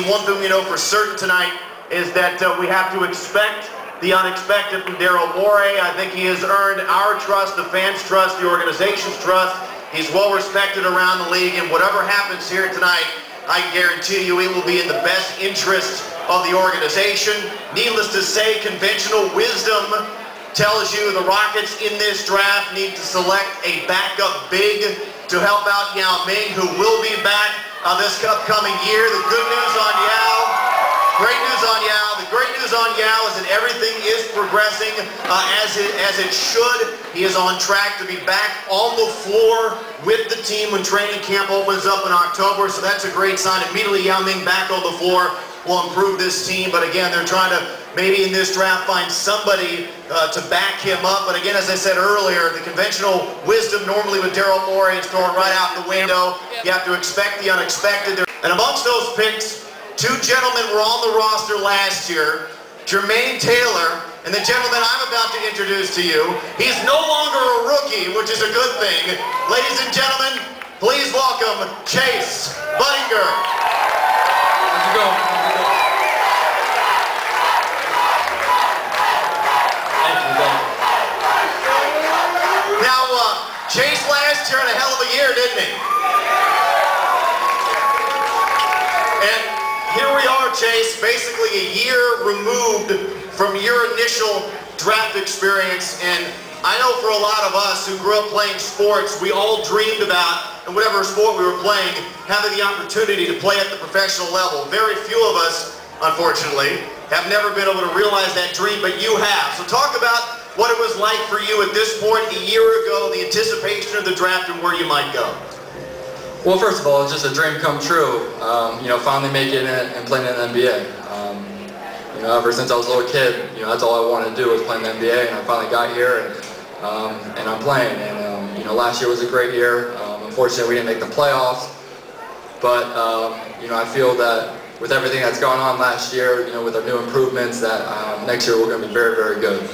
One thing we know for certain tonight is that we have to expect the unexpected from Daryl Morey. I think he has earned our trust, the fans' trust, the organization's trust. He's well respected around the league, and whatever happens here tonight, I guarantee you it will be in the best interest of the organization. Needless to say, conventional wisdom tells you the Rockets in this draft need to select a backup big to help out Yao Ming, who will be back this upcoming year. The good news on Yao, great news on Yao. The great news on Yao is that everything is progressing as it should. He is on track to be back on the floor with the team when training camp opens up in October, so that's a great sign. Immediately Yao Ming back on the floor will improve this team, but again, they're trying to maybe in this draft find somebody to back him up. But again, as I said earlier, the conventional wisdom normally with Daryl Morey is thrown right out the window. You have to expect the unexpected. And amongst those picks, two gentlemen were on the roster last year, Jermaine Taylor and the gentleman I'm about to introduce to you. He's no longer a rookie, which is a good thing. Ladies and gentlemen, please welcome Chase Budinger. How's it going? Chase last year had a hell of a year, didn't he? And here we are, Chase, basically a year removed from your initial draft experience. And I know for a lot of us who grew up playing sports, we all dreamed about, in whatever sport we were playing, having the opportunity to play at the professional level. Very few of us, unfortunately, have never been able to realize that dream, but you have. So talk about what it was like for you at this point a year ago, the anticipation of the draft and where you might go. Well, first of all, it's just a dream come true. Finally making it and playing in the NBA. Ever since I was a little kid, that's all I wanted to do was play in the NBA, and I finally got here, and I'm playing. And last year was a great year. Unfortunately, we didn't make the playoffs, but I feel that with everything that's gone on last year, with our new improvements, that next year we're going to be very, very good.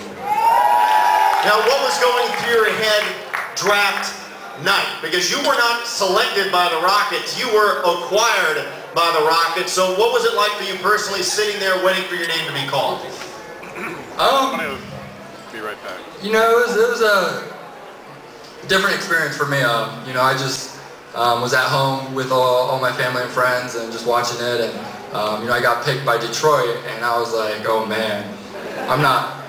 Now, what was going through your head draft night? Because you were not selected by the Rockets, you were acquired by the Rockets. So what was it like for you personally sitting there waiting for your name to be called? Be right back. It was a different experience for me. I just was at home with all my family and friends and just watching it. And, I got picked by Detroit, and I was like, oh man, I'm not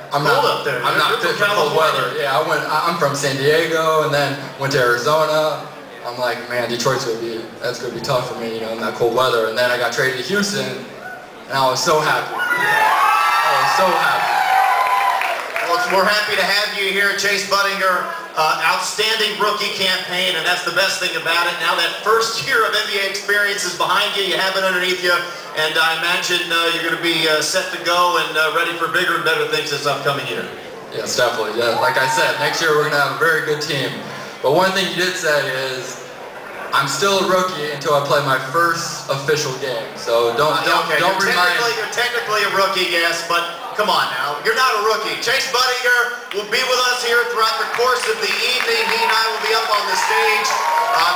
fit for cold weather. Yeah, I'm from San Diego, and then went to Arizona. I'm like, man, that's gonna be tough for me, in that cold weather. And then I got traded to Houston, and I was so happy. I was so happy. Well, we're happy to have you here, Chase Budinger. Outstanding rookie campaign, and that's the best thing about it. Now that first year of NBA experience is behind you, you have it underneath you, and I imagine you're going to be set to go and ready for bigger and better things this upcoming year. Yes, definitely. Yeah, like I said, next year we're going to have a very good team. But one thing you did say is, I'm still a rookie until I play my first official game. So don't remind me. You're technically a rookie, yes, but come on now. You're not a rookie. Chase Budinger will be with us here throughout the course of the evening. He and I will be up on the stage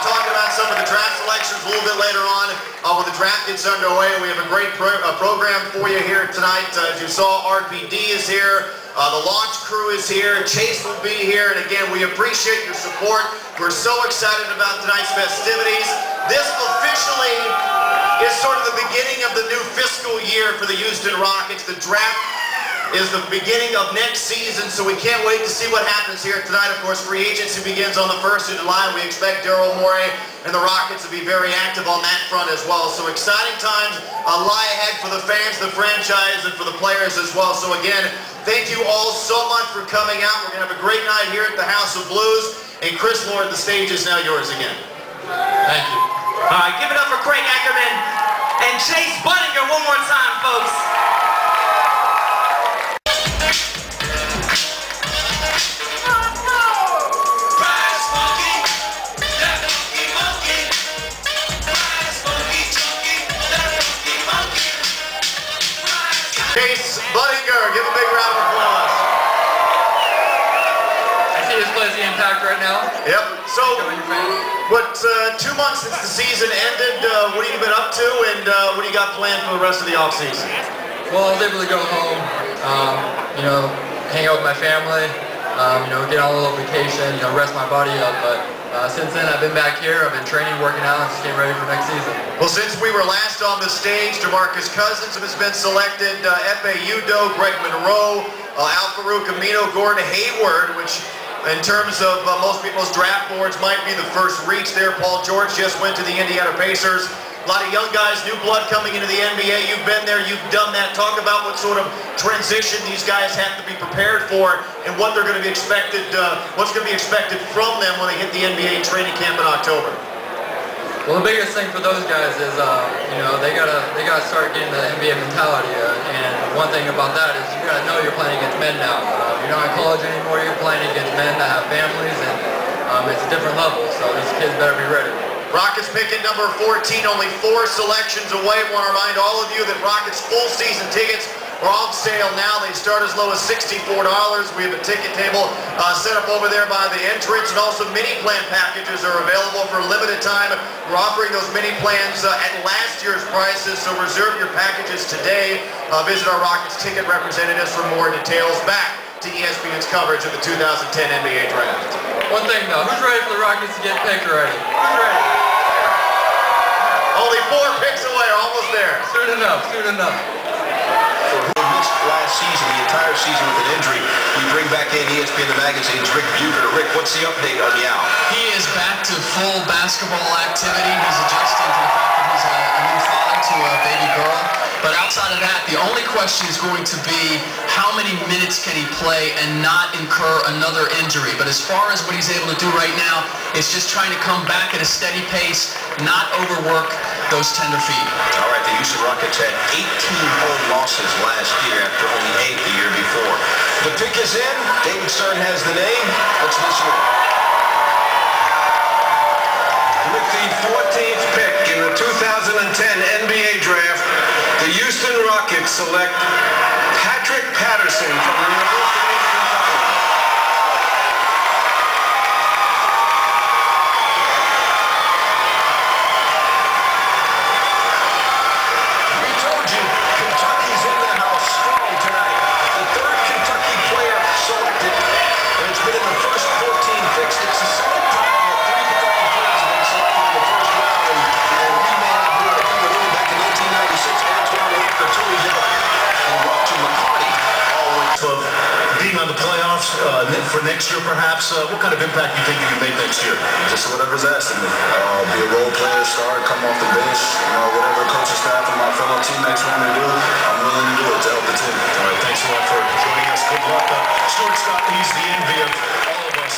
talking about some of the draft selections a little bit later on. When the draft gets underway, we have a great program for you here tonight. As you saw, RPD is here. The launch crew is here. Chase will be here. And again, we appreciate your support. We're so excited about tonight's festivities. This officially is sort of the beginning of the new fiscal year for the Houston Rockets. The draft is the beginning of next season, so we can't wait to see what happens here tonight. Of course, free agency begins on the 1st of July. We expect Daryl Morey and the Rockets to be very active on that front as well. So exciting times lie ahead for the fans, the franchise, and for the players as well. So again, thank you all so much for coming out. We're going to have a great night here at the House of Blues. And Chris Lord, the stage is now yours again. Thank you. All right, give it up for Craig Ackerman and Chase Budinger one more time, folks. Chase Budinger, give a big round of applause. I see this plays the impact right now. Yep. So, what, 2 months since the season ended, what have you been up to, and what do you got planned for the rest of the offseason? Well, I was able to go home, hang out with my family, get on a little vacation, rest my body up. But since then, I've been back here. I've been training, working out, and just getting ready for next season. Well, since we were last on the stage, DeMarcus Cousins has been selected, F.A. Udoh, Greg Monroe, Al-Farouq Aminu, Gordon Hayward, which in terms of most people's draft boards might be the first reach there. Paul George just went to the Indiana Pacers. A lot of young guys, new blood coming into the NBA. You've been there, you've done that. Talk about what sort of transition these guys have to be prepared for and what they're going to be expected, what's going to be expected from them when they hit the NBA training camp in October. Well, the biggest thing for those guys is, they gotta start getting the NBA mentality. And one thing about that is you gotta know you're playing against men now. You're not in college anymore. You're playing against men that have families, and it's a different level. So these kids better be ready. Rockets pick at number 14, only 4 selections away. I want to remind all of you that Rockets full season tickets are on sale now. They start as low as $64. We have a ticket table set up over there by the entrance, and also mini plan packages are available for a limited time. We're offering those mini plans at last year's prices, so reserve your packages today. Visit our Rockets ticket representatives for more details. Back to ESPN's coverage of the 2010 NBA Draft. One thing though, who's ready for the Rockets to get picked already? Who's ready? Only 4 picks away, almost there. Soon enough, soon enough. For who missed last season, the entire season with an injury, we bring back in ESPN the Magazine's Rick Budinger. Rick, what's the update on the Owl? He is back to full basketball activity. He's adjusting to the fact that he's a new father to a baby girl. But outside of that, the only question is going to be how many minutes can he play and not incur another injury. But as far as what he's able to do right now, it's just trying to come back at a steady pace, not overwork those tender feet. All right, the Houston Rockets had 18 home losses last year after only 8 the year before. The pick is in. David Stern has the name. Let's listen in. With the 14th pick in the 2010 NBA Draft, the Houston Rockets select Patrick Patterson from the University of Kentucky. We told you, Kentucky's in the house strong tonight. The 3rd Kentucky player selected, and it's been in the first 14 picks. It's the 2nd time that 3 Kentucky players have been selected in the first round, and we may not be able to do it back in 1996. And Walter McCarty always of being on the playoffs for next year, perhaps. What kind of impact do you think you can make next year? Just whatever's asked of me. Be a role player, start, come off the bench. Whatever coaching staff and my fellow teammates want me to do, I'm willing to do it to help the team. All right, thanks a lot for joining us. Good luck. Shortstop, he's the envy of all of us.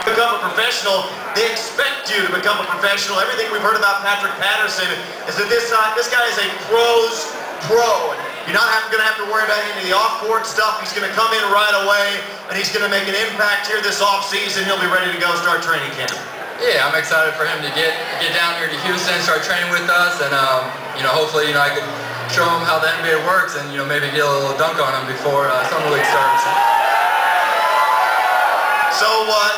Become a professional, they expect you to become a professional. Everything we've heard about Patrick Patterson is that this guy is a pro's pro. You're not going to have to worry about any of the off-court stuff. He's going to come in right away, and he's going to make an impact here this off-season. He'll be ready to go start training camp. Yeah, I'm excited for him to get down here to Houston, start training with us, and hopefully I can show him how the NBA works, and maybe get a little dunk on him before summer league starts.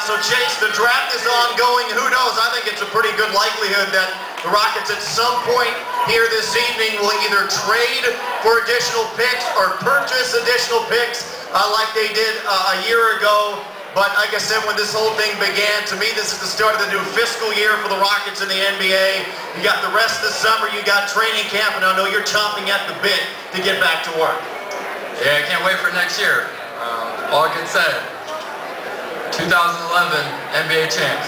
So Chase, the draft is ongoing. Who knows? I think it's a pretty good likelihood that the Rockets at some point here this evening will either trade for additional picks or purchase additional picks like they did a year ago. But like I said, when this whole thing began, to me this is the start of the new fiscal year for the Rockets in the NBA. You got the rest of the summer, you got training camp, and I know you're chomping at the bit to get back to work. Yeah, I can't wait for next year. All I can say, 2011 NBA champs.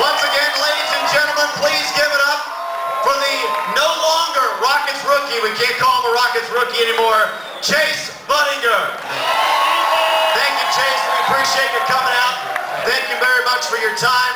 Once again, ladies and gentlemen, please give it up for the no longer Rockets rookie, we can't call him a Rockets rookie anymore, Chase Budinger. Thank you, Chase. We appreciate you coming out. Thank you very much for your time.